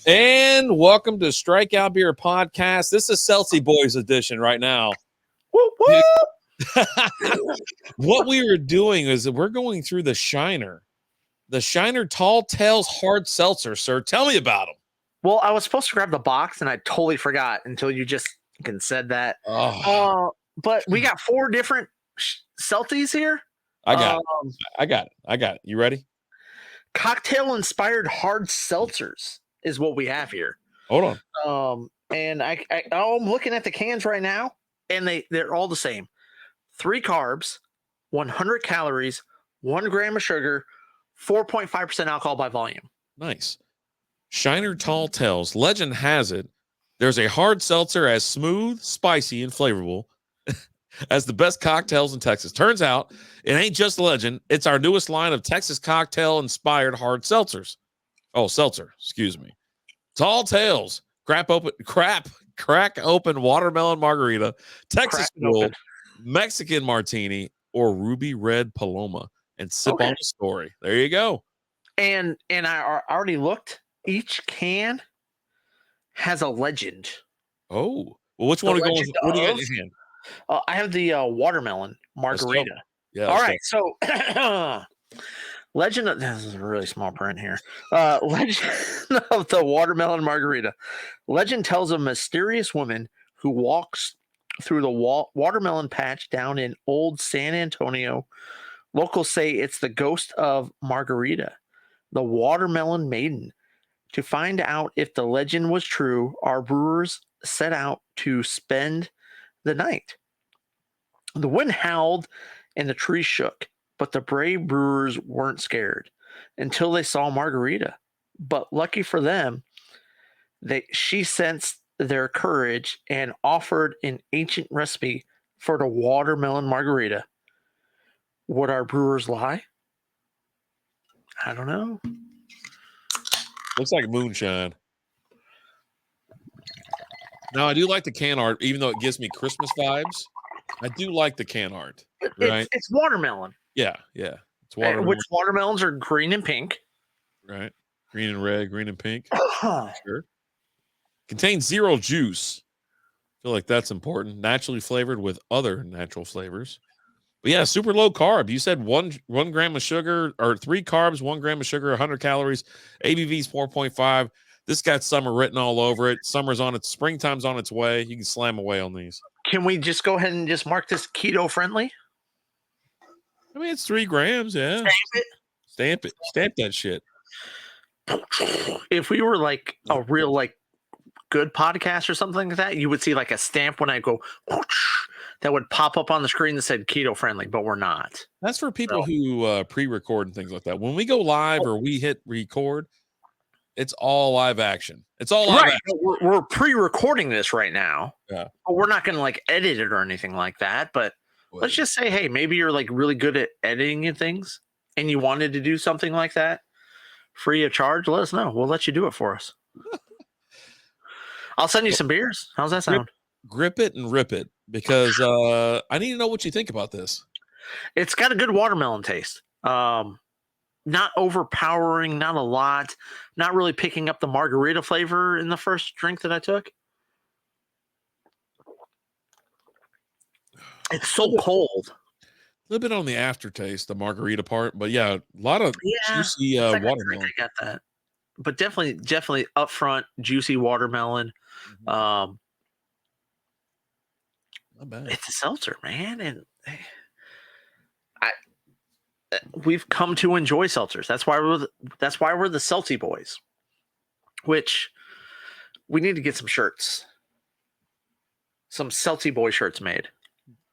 And welcome to Strikeout Beer Podcast. This is Seltzy Boyz edition right now. Whoop, whoop. What we are doing is that we're going through the Shiner Tall Tales Hard Seltzer, sir. Tell me about them. Well, I was supposed to grab the box and I totally forgot until you just said that. But we got 4 different Seltzies here. I got it. You ready? Cocktail inspired hard seltzers is what we have here. Hold on. And I'm looking at the cans right now, and they're all the same. 3 carbs, 100 calories, 1 gram of sugar, 4.5% alcohol by volume. Nice. Shiner Tall Tales. Legend has it there's a hard seltzer as smooth, spicy, and flavorful as the best cocktails in Texas. Turns out it ain't just legend. It's our newest line of Texas cocktail-inspired hard seltzers. Oh, seltzer. Excuse me. Tall Tales. Crack open watermelon margarita, Texas Mule, Mexican Martini, or Ruby Red Paloma, and sip on the story. There you go. And I already looked. Each can has a legend. Oh, well, which one are you going? What do you got in your hand? I have the watermelon margarita. Yeah. All right. So, legend of this is a really small print here. Legend of the watermelon margarita. Legend tells of a mysterious woman who walks through the watermelon patch down in old San Antonio. Locals say it's the ghost of Margarita, the watermelon maiden. To find out if the legend was true, our brewers set out to spend the night. The wind howled and the trees shook, but the brave brewers weren't scared until they saw Margarita. But lucky for them, she sensed their courage and offered an ancient recipe for the watermelon margarita. Would our brewers lie? I don't know. Looks like moonshine. Now, I do like the can art, even though it gives me Christmas vibes. I do like the can art. Right? It's watermelon. Yeah. It's watermelon. Which watermelons are green and pink. Right. Green and red, green and pink. Sure. Contains 0 juice. I feel like that's important. Naturally flavored with other natural flavors. But yeah, super low carb. You said one gram of sugar, or 3 carbs, 1 gram of sugar, 100 calories. ABV's 4.5. This got summer written all over it. Springtime's on its way. You can slam away on these. Can we just go ahead and just mark this keto friendly? I mean, it's 3 grams. Yeah. Stamp it. Stamp that shit. If we were like a real good podcast or something like that, you would see like a stamp when I go that would pop up on the screen that said keto friendly, but we're not. That's for people who pre-record and things like that. When we go live or we hit record, it's all live action. It's all live action. We're pre-recording this right now. Yeah. But we're not going to edit it or anything like that. But let's just say, hey, maybe you're really good at editing things and you wanted to do something like that free of charge. Let us know. We'll let you do it for us. I'll send you some beers. How's that sound? Grip it and rip it, because I need to know what you think about this. It's got a good watermelon taste. Not overpowering, not a lot, not really picking up the margarita flavor in the first drink that I took. It's so cold. A little bit on the aftertaste, the margarita part, but yeah, a lot of juicy watermelon. I got that, but definitely upfront juicy watermelon. Not bad. It's a seltzer, man, and we've come to enjoy seltzers. That's why we're the Seltzy Boys. Which we need to get some shirts, some Seltzy Boy shirts made.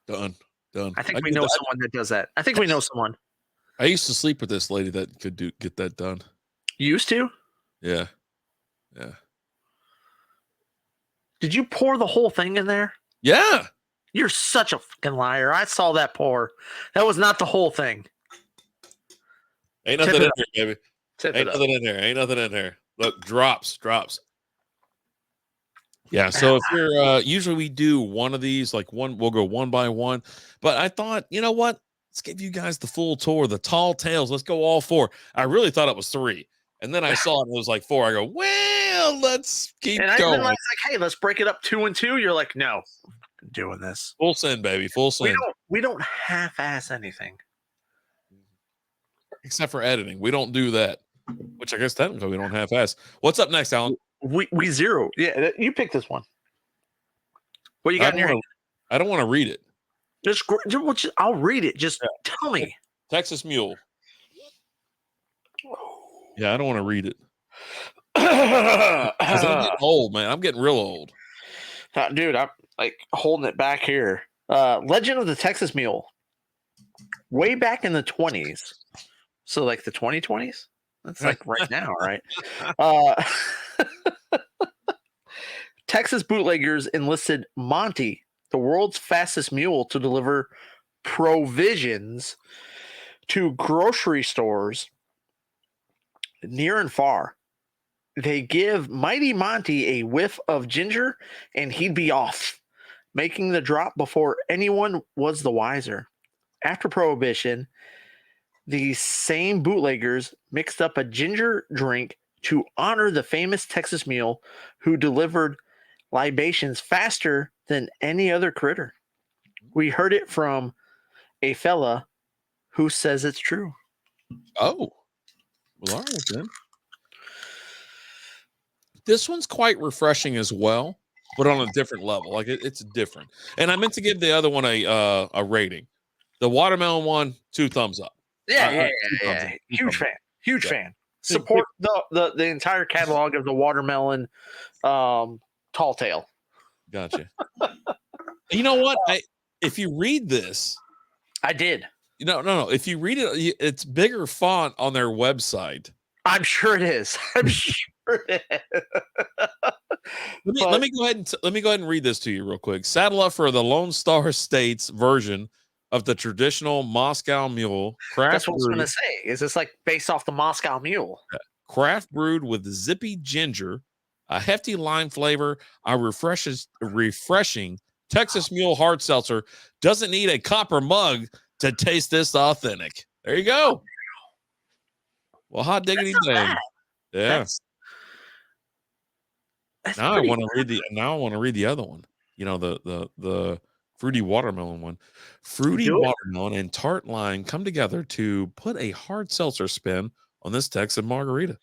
Done. I think we know someone that does that. I think we know someone. I used to sleep with this lady that could get that done. You used to? Yeah. Did you pour the whole thing in there? Yeah. You're such a fucking liar. I saw that pour. That was not the whole thing. Ain't nothing in here, baby. Ain't nothing in here. Look, drops. Yeah, so if you're usually we do one of these, we'll go one by one. But I thought, you know what? Let's give you guys the full tour, the Tall Tales. Let's go all 4. I really thought it was 3. And then I saw it and it was like 4. I go, well, let's keep And I going. even like, hey, let's break it up 2 and 2. You're like, no, I'm doing this. Full send, baby. Full send. We don't half-ass anything. Except for editing. We don't do that. Which I guess technically we don't half-ass. What's up next, Alan? We zero. Yeah, you pick this one. What you got in your hand? I don't want to read it. I'll read it. Just tell me. Texas Mule. Yeah, I don't want to read it. 'Cause I'm getting old, man. I'm getting real old. Dude, I'm like holding it back here. Legend of the Texas Mule. Way back in the 20s. So like the 2020s? That's like right now, right? Texas bootleggers enlisted Monty, the world's fastest mule, to deliver provisions to grocery stores near and far. They give Mighty Monty a whiff of ginger and he'd be off, making the drop before anyone was the wiser. After Prohibition, these same bootleggers mixed up a ginger drink to honor the famous Texas Mule who delivered libations faster than any other critter. We heard it from a fella who says it's true. Oh. Well, all right then. This one's quite refreshing as well, but on a different level. Like it's different. And I meant to give the other one a rating. The watermelon one, 2 thumbs up. Yeah. Huge fan. Support the entire catalog of the watermelon tall tale. Gotcha. You know what? If you read this, I did. No. If you read it, it's bigger font on their website. I'm sure it is. I'm sure it is. Let me go ahead and read this to you real quick. Saddle up for the Lone Star State's version of the traditional Moscow Mule. That's what I was going to say. Is this like based off the Moscow Mule? Craft brewed with zippy ginger, a hefty lime flavor, a refreshing Texas Mule hard seltzer. Doesn't need a copper mug to taste this authentic. There you go. Well, hot diggity dang. Yeah. Now I want to read the other one. You know, the fruity watermelon one. Fruity watermelon and tart lime come together to put a hard seltzer spin on this Texas margarita.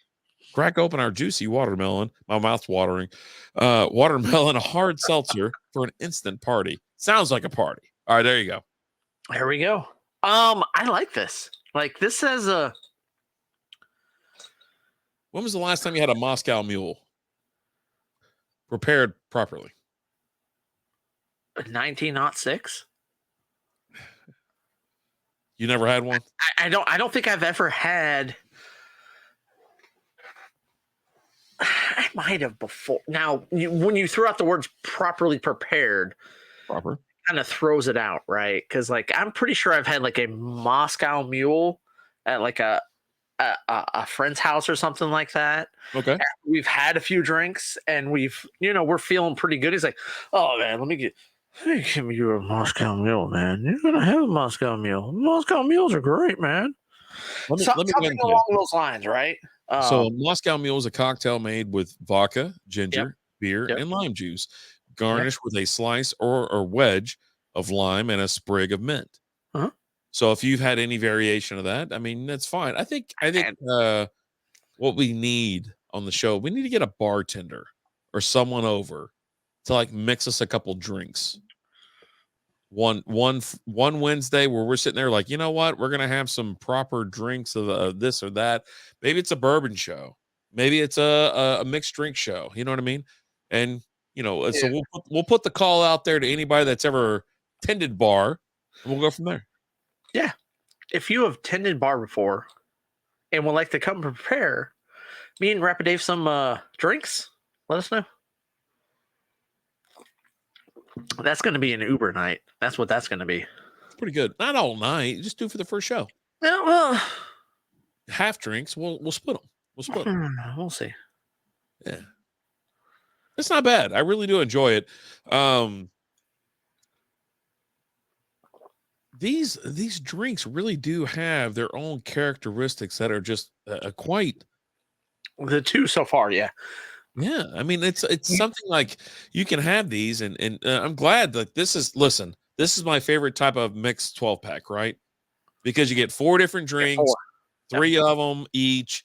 Crack open our juicy watermelon. My mouth's watering. Watermelon hard seltzer for an instant party. Sounds like a party. All right, there you go. There we go. I like this. Like this says when was the last time you had a Moscow Mule prepared properly? 1906. You never had one? I don't think I've ever had. I might have before. Now, when you throw out the words properly prepared, kind of throws it out, right? Because like I'm pretty sure I've had like a Moscow Mule at like a friend's house or something like that. Okay. After we've had a few drinks and we're feeling pretty good. He's like, "Oh man, let me give you a Moscow Mule, man. You're gonna have a Moscow Mule. Moscow Mules are great, man." Something along those lines, right? So a Moscow Mule is a cocktail made with vodka, ginger, beer, and lime juice, garnished with a slice or a wedge of lime and a sprig of mint. Uh-huh. So if you've had any variation of that, I mean, that's fine. I think what we need on the show, we need to get a bartender or someone over to like mix us a couple drinks. One Wednesday where we're sitting there like, you know what, we're gonna have some proper drinks of this or that. Maybe it's a bourbon show, maybe it's a mixed drink show. You know what I mean? And so we'll put the call out there to anybody that's ever tended bar, and we'll go from there. Yeah, if you have tended bar before and would like to come prepare me and Rapid Dave some drinks, let us know. That's going to be an Uber night. That's what that's going to be. It's pretty good. Not all night. Just do for the first show. Yeah, well, half drinks. We'll split them. We'll see. Yeah, it's not bad. I really do enjoy it. These drinks really do have their own characteristics that are just quite The two so far, yeah. Yeah, I mean it's something like you can have these, and I'm glad that this is. Listen, this is my favorite type of mixed 12-pack, right? Because you get 4 different Yeah, drinks, 4. 3 of them each,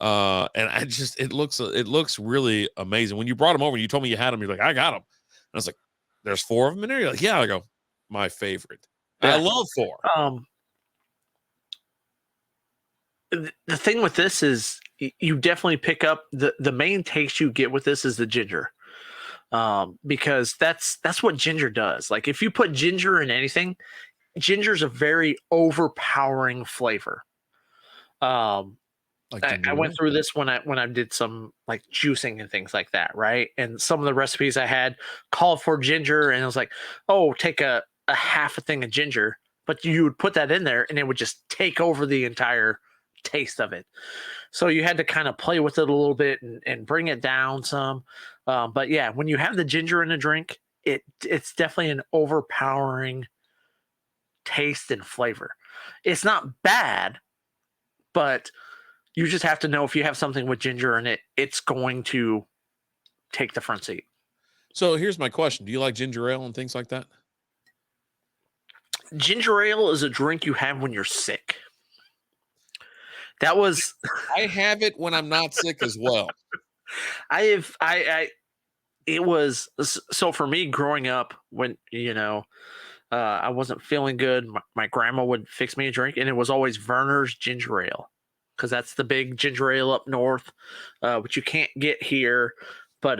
and it looks really amazing. When you brought them over, you told me you had them. You're like, I got them. And I was like, there's 4 of them in there. You're like, yeah. I go, my favorite. I Yeah. love 4. The thing with this is you definitely pick up the main taste you get with this is the ginger. Because that's what ginger does. Like if you put ginger in anything, ginger's a very overpowering flavor. Like I ginger went ale. through this when I did some like juicing and things like that, right? And some of the recipes I had called for ginger, and it was like, oh, take a half a thing of ginger, but you would put that in there, and it would just take over the entire taste of it. So you had to kind of play with it a little bit and bring it down some. But yeah, when you have the ginger in a drink, it's definitely an overpowering taste and flavor. It's not bad, but you just have to know if you have something with ginger in it, it's going to take the front seat. So here's my question: do you like ginger ale and things like that? Ginger ale is a drink you have when you're sick. That was I have it when I'm not sick as well. I it was so for me growing up when I wasn't feeling good. My grandma would fix me a drink, and it was always Verner's ginger ale because that's the big ginger ale up north, which you can't get here. But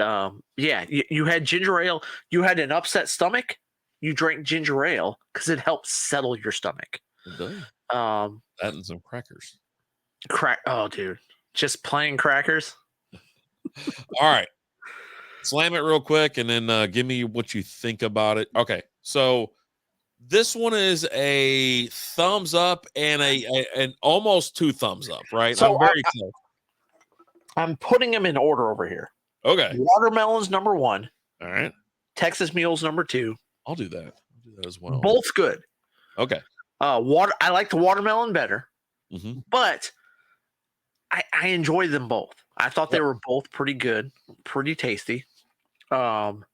yeah, you had ginger ale. You had an upset stomach. You drank ginger ale because it helps settle your stomach. It does. Um, That and some crackers. Oh, dude, just plain crackers. All right. Slam it real quick and then give me what you think about it. Okay. So this one is a thumbs up and an almost 2 thumbs up, right? So I'm very close. I'm putting them in order over here. Okay. Watermelon's number 1. All right. Texas Mule's number 2. I'll do that. I'll do that as well. Both good. Okay. I like the watermelon better, Mm-hmm. but I enjoy them both. I thought they Yep. were both pretty good, pretty tasty. Good.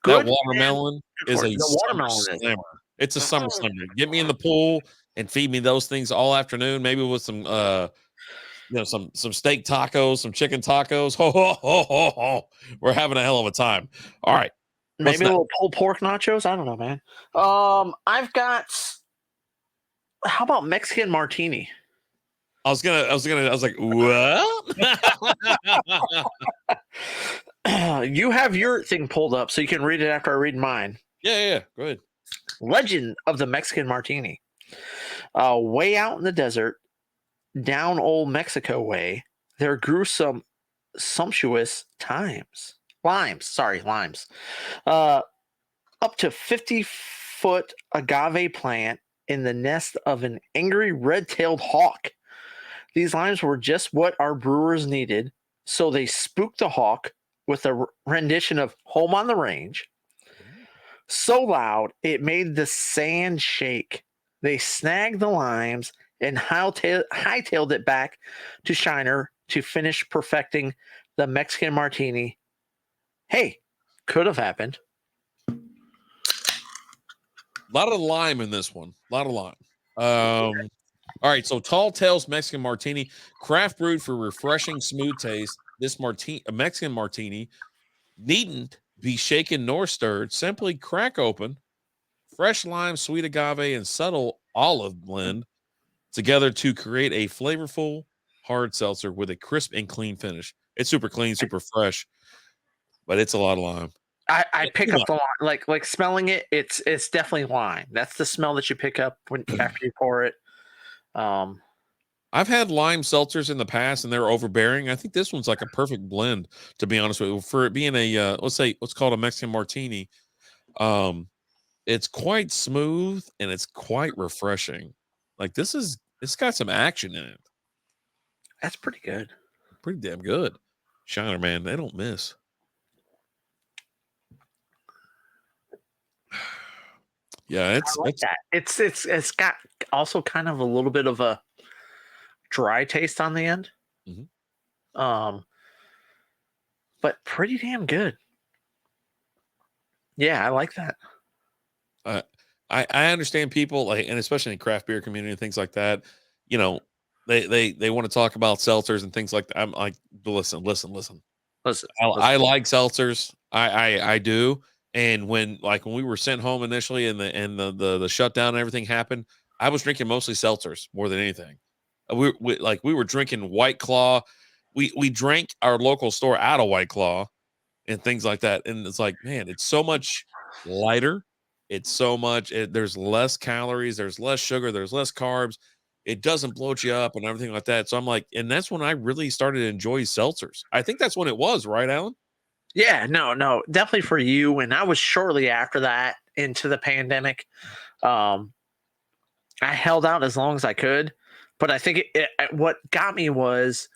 That watermelon is a the watermelon summer is. slammer. It's a summer slammer. Get me in the pool and feed me those things all afternoon, maybe with some some steak tacos, some chicken tacos. Ho, ho, ho, ho, ho. We're having a hell of a time. All right. What's Maybe a next? little pulled pork nachos. I don't know, man. I've got. How about Mexican martini? I was like, what? You have your thing pulled up, so you can read it after I read mine. Yeah. Go ahead. Legend of the Mexican martini. Way out in the desert, down old Mexico way, there grew some sumptuous limes. Up to 50-foot agave plant in the nest of an angry red-tailed hawk. These limes were just what our brewers needed, so they spooked the hawk with a rendition of Home on the Range. So loud, it made the sand shake. They snagged the limes and hightailed it back to Shiner to finish perfecting the Mexican martini. Hey, could have happened. A lot of lime in this one. A lot of lime. All right, so Tall Tales Mexican Martini, craft brewed for refreshing, smooth taste. This Mexican martini, needn't be shaken nor stirred. Simply crack open fresh lime, sweet agave, and subtle olive blend together to create a flavorful hard seltzer with a crisp and clean finish. It's super clean, super fresh, but it's a lot of lime. I pick up the lime, like smelling it. It's definitely lime. That's the smell that you pick up when after you pour it. I've had lime seltzers in the past and they're overbearing. I think this one's like a perfect blend, to be honest with you. For it being a let's call it a Mexican martini. It's quite smooth and it's quite refreshing. Like it's got some action in it. That's pretty good. Pretty damn good. Shiner, man, they don't miss. Yeah, I like that. It's got also kind of a little bit of a dry taste on the end. Mhm. But pretty damn good. Yeah, I like that. Uh, I understand people like, and especially in craft beer community and things like that. You know, they want to talk about seltzers and things like that. I'm like, listen. Listen, I like seltzers. I do. And when we were sent home initially and the shutdown and everything happened, I was drinking mostly seltzers more than anything. We were drinking White Claw. We drank our local store out of White Claw and things like that. And it's like, man, it's so much lighter. It's so much. There's less calories. There's less sugar. There's less carbs. It doesn't bloat you up and everything like that. So I'm like, and that's when I really started to enjoy seltzers. I think that's when it was, right, Alan? Yeah, no, definitely for you. And I was shortly after that into the pandemic. I held out as long as I could, but I think what got me was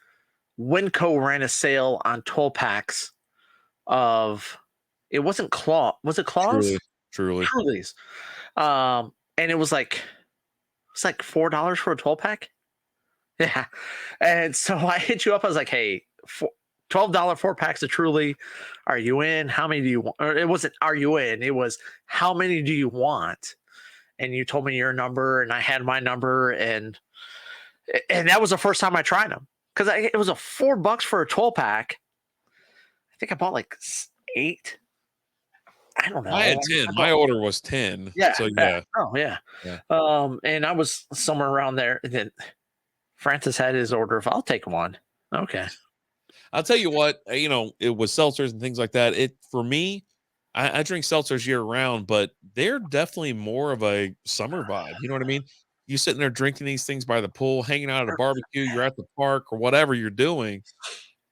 Winco ran a sale on 12 packs of it wasn't Claw. Was it Claws? Truly. Truly's. And it was like $4 for a 12 pack. Yeah. And so I hit you up. I was like, hey, $12 4 packs of Truly. Are you in? How many do you want? Or it wasn't are you in? It was how many do you want? And you told me your number and I had my number and that was the first time I tried them. Because it was a $4 for a 12 pack. I think I bought like 8. I don't know. I had 10. My order was 10. Yeah. So yeah. Oh yeah. Yeah. And I was somewhere around there. And then Francis had his order of I'll take one. Okay. I'll tell you what, it was seltzers and things like that. It for me, I drink seltzers year round, but they're definitely more of a summer vibe. You know what I mean? You sitting there drinking these things by the pool, hanging out at a barbecue, you're at the park or whatever you're doing,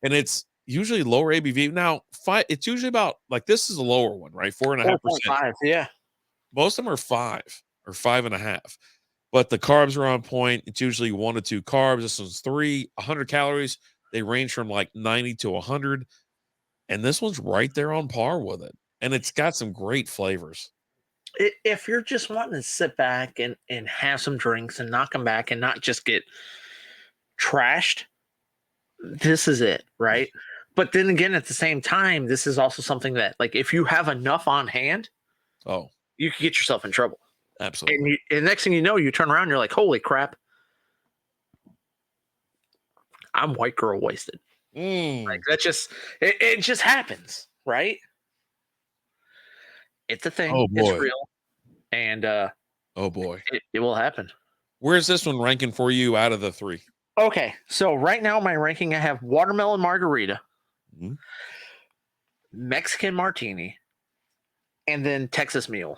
and it's usually lower ABV. Now, it's usually about like this is a lower one, right? 4.5%. 4.5, yeah. Most of them are 5 or 5.5. But the carbs are on point. It's usually 1 to 2 carbs. This one's 3, 100 calories. They range from like 90 to 100. And this one's right there on par with it. And it's got some great flavors. If you're just wanting to sit back and have some drinks and knock them back and not just get trashed, this is it, right? But then again, at the same time, this is also something that, like, if you have enough on hand, Oh, you could get yourself in trouble. absolutely. And next thing you know, you turn around, you're like, holy crap, I'm white girl wasted. Like that just it just happens, right? It's a thing. Oh It's boy. real, and Oh boy. it will happen. Where's this one ranking for you out of the 3? Okay, so right now my ranking, I have watermelon margarita, Mhm. Mexican martini, and then Texas Mule.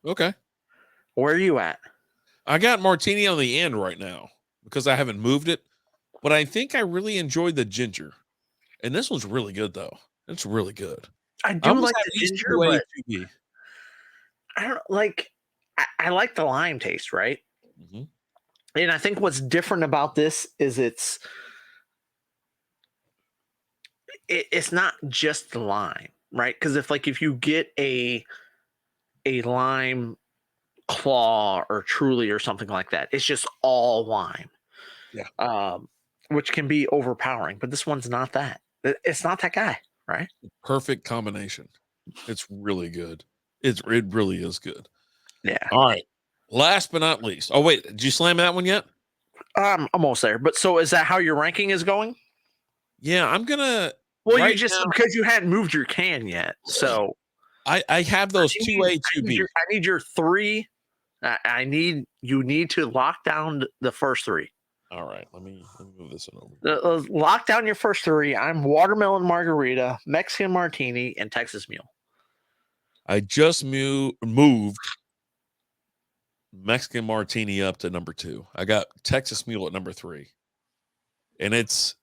Okay. Where are you at? I got Martini on the end right now because I haven't moved it. But I think I really enjoyed the ginger. And this one's really good though. It's really good. I I do almost like have the these ginger, 2A, but 2B. I don't like. I like the lime taste, right? Mhm. And I think what's different about this is it's not just the lime, right? Because if you get a lime claw or truly or something like that, it's just all lime. Yeah. Which can be overpowering, but this one's not that. It's not that guy, right? Perfect combination. It's really good. It really is good. Yeah. All right. Last but not least. Oh, wait. Did you slam that one yet? Almost there. But so is that how your ranking is going? Yeah, I'm gonna Well, you right just now. because you hadn't moved your can yet. So I have those 2A, 2B. I need your 3. You need to lock down the first 3. All right. Let me move this one over. Lock down your first 3. I'm watermelon margarita, Mexican martini, and Texas Mule. I just moved Mexican martini up to number 2. I got Texas Mule at number 3. And it's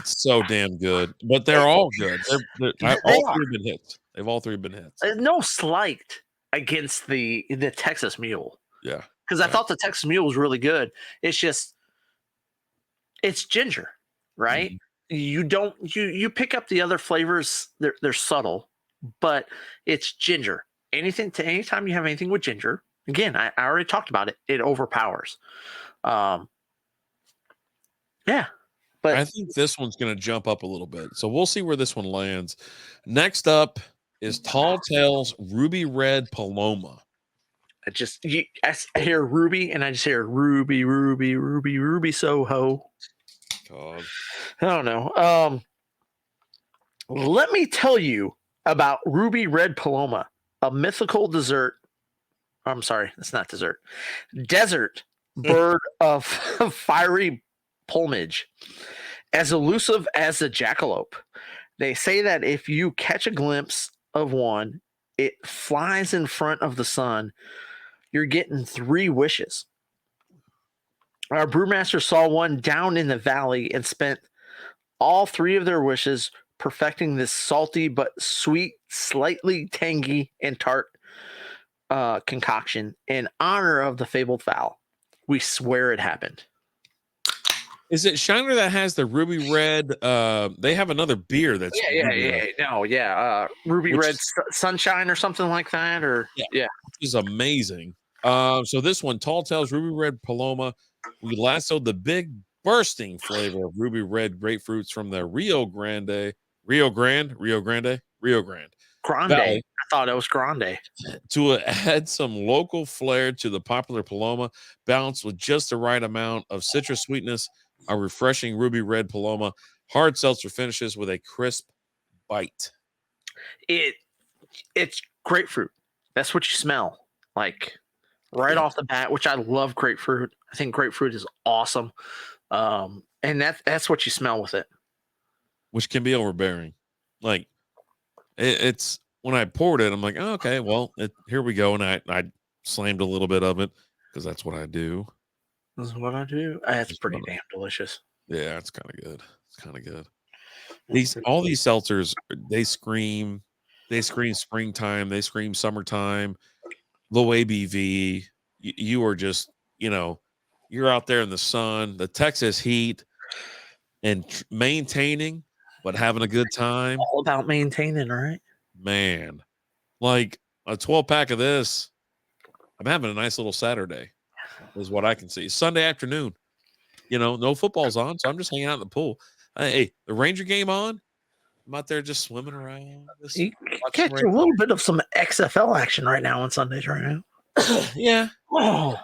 so damn good. But they're all good. All 3 have been hits. They've all 3 been hits. No slight against the Texas Mule. Yeah. Because I thought the Texas Mule was really good. It's just it's ginger, right? Mm-hmm. You pick up the other flavors, they're subtle, but it's ginger. Anytime you have anything with ginger, Again, I already talked about it. It overpowers. Yeah, but I think this one's going to jump up a little bit. So we'll see where this one lands. Next up is Tall Tales Ruby Red Paloma. I hear Ruby, and I just hear Ruby, Ruby, Ruby, Ruby Soho. God. I don't know. Let me tell you about Ruby Red Paloma, a mythical dessert. I'm sorry, it's not dessert. Desert bird of fiery plumage, as elusive as the jackalope. They say that if you catch a glimpse of one, it flies in front of the sun. You're getting 3 wishes. Our brewmaster saw one down in the valley and spent all 3 of their wishes perfecting this salty but sweet, slightly tangy and tart concoction in honor of the fabled fowl. We swear it happened. Is it Shiner that has the ruby red? They have another beer that's ruby red, Ruby which Red Sunshine or something like that, or which is amazing. So this one, Tall Tales Ruby Red Paloma, we lassoed the big bursting flavor of ruby red grapefruits from the Rio Grande Grande. Valley I thought it was Grande. to add some local flair to the popular Paloma, balanced with just the right amount of citrus sweetness. A refreshing ruby red Paloma hard seltzer finishes with a crisp bite. It's grapefruit. That's what you smell like right off the bat. Which I love grapefruit. I think grapefruit is awesome, and that's what you smell with it. Which can be overbearing. Like it's when I poured it, I'm like, oh, okay, well, here we go, and I slammed a little bit of it because that's what I do. This is what I do. It's pretty damn delicious. Yeah, it's kind of good. It's kind of good. All these seltzers, they scream springtime, they scream summertime, low ABV. You are just, you're out there in the sun, the Texas heat, and maintaining, but having a good time. All about maintaining, right? Man, like a 12 pack of this, I'm having a nice little Saturday, is what I can see. Sunday afternoon, no football's on, so I'm just hanging out in the pool. Hey, the Ranger game on. I'm out there just swimming around. You catch a little bit of some XFL action right now on Sundays, right now. Yeah. Oh,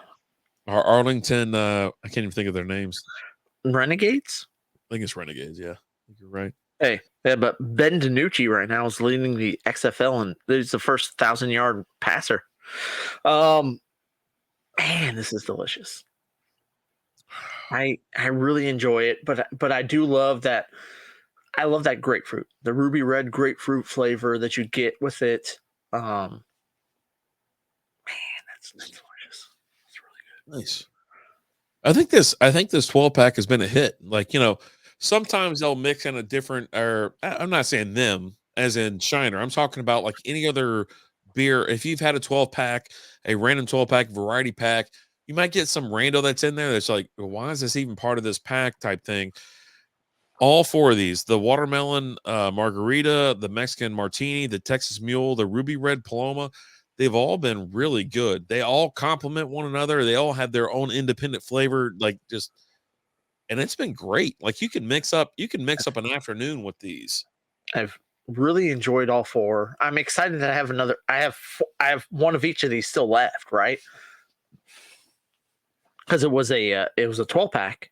Our Arlington, I can't even think of their names. Renegades? I think it's Renegades, yeah. I think you're right. Hey, yeah, but Ben DiNucci right now is leading the XFL, and he's the first 1,000-yard passer. Man, this is delicious. I really enjoy it, but I do love that. I love that grapefruit, the ruby red grapefruit flavor that you get with it. Man, that's delicious. It's really good. Nice. I think this 12 pack has been a hit. Like, sometimes they'll mix in a different, or I'm not saying them as in Shiner. I'm talking about like any other beer. If you've had a 12 pack, a random 12 pack, variety pack, you might get some rando that's in there that's like, well, why is this even part of this pack type thing? All 4 of these, the watermelon margarita, the Mexican martini, the Texas Mule, the ruby red Paloma, they've all been really good. They all complement one another. They all have their own independent flavor, and it's been great. Like you can mix up an afternoon with these. I've really enjoyed all 4. I'm excited that I have another. I have one of each of these still left, right? Because it was a 12 pack.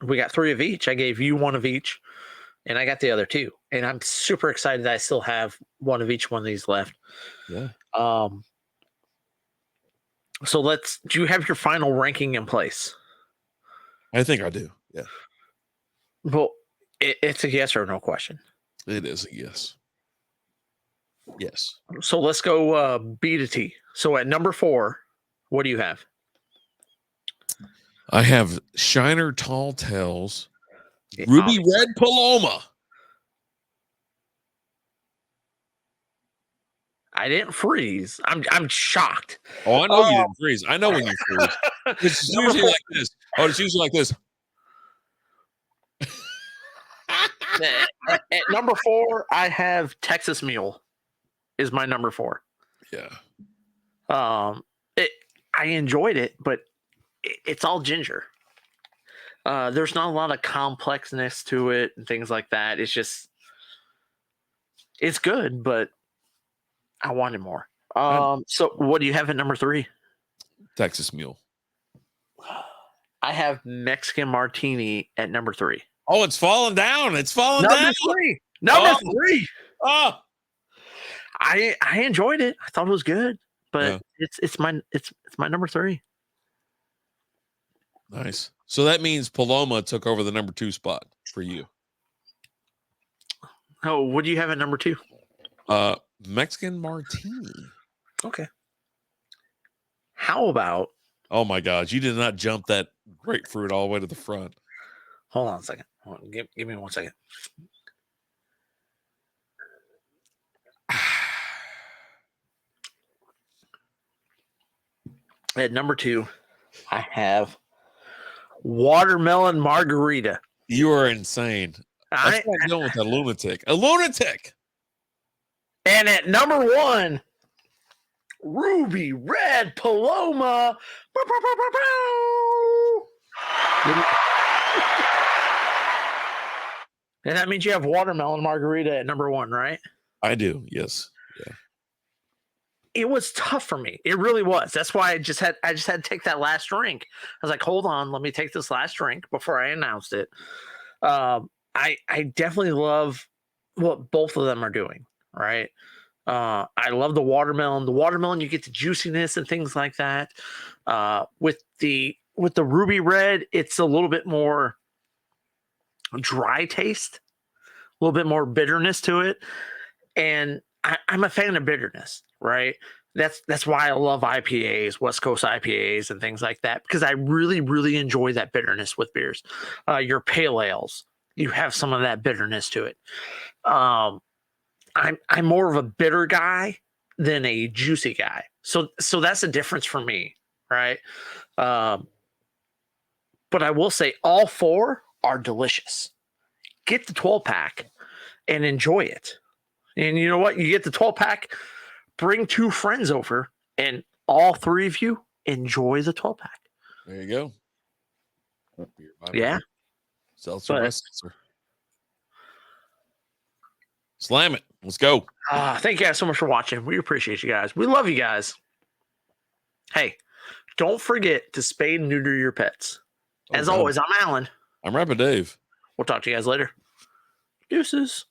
We got 3 of each. I gave you 1 of each, and I got the other 2. And I'm super excited that I still have 1 of each one of these left. Yeah. So do you have your final ranking in place? I think I do. Yeah. Well, it's a yes or no question. It is a yes. Yes. So let's go B to T. So at number 4, what do you have? I have Shiner Tall Tales, Ruby Red Paloma. I didn't freeze. I'm shocked. Oh, I know you didn't freeze. I know when you freeze. It's usually like this. Oh, it's usually like this. At number 4, I have Texas Mule. Is my number 4. Yeah. I enjoyed it, but it's all ginger. There's not a lot of complexness to it and things like that. It's good, but I wanted more. So what do you have at number 3? Texas Mule. I have Mexican Martini at number 3. Oh, it's falling down. It's falling down. Number 3. Oh, I enjoyed it. I thought it was good, but it's my number 3. Nice. So that means Paloma took over the number 2 spot for you. Oh, what do you have at number 2? Mexican Martini. Okay. How about? Oh my God, you did not jump that grapefruit all the way to the front. Hold on a second. Give me 1 second. At number 2, I have watermelon margarita. You are insane. That's what I'm doing with a lunatic. A lunatic. And at number 1, Ruby Red Paloma. And that means you have watermelon margarita at number 1, right? I do. Yes. Yeah. It was tough for me. It really was. That's why I just had to take that last drink. I was like, hold on, let me take this last drink before I announced it. I definitely love what both of them are doing, right? I love the watermelon. The watermelon, you get the juiciness and things like that. With the Ruby Red, it's a little bit more dry taste, a little bit more bitterness to it. And I'm a fan of bitterness, right? That's why I love IPAs, West Coast IPAs and things like that, because I really, really enjoy that bitterness with beers. Your pale ales, you have some of that bitterness to it. I'm more of a bitter guy than a juicy guy. So that's a difference for me, right? But I will say all 4 are delicious. Get the 12-pack and enjoy it. And you know what? You get the 12-pack, bring 2 friends over, and all 3 of you enjoy the 12-pack. There you go. Yeah. Seltzer by Seltzer. Slam it. Let's go. Thank you guys so much for watching. We appreciate you guys. We love you guys. Hey, don't forget to spay and neuter your pets. As always, I'm Alan. I'm Rapid Dave. We'll talk to you guys later. Deuces.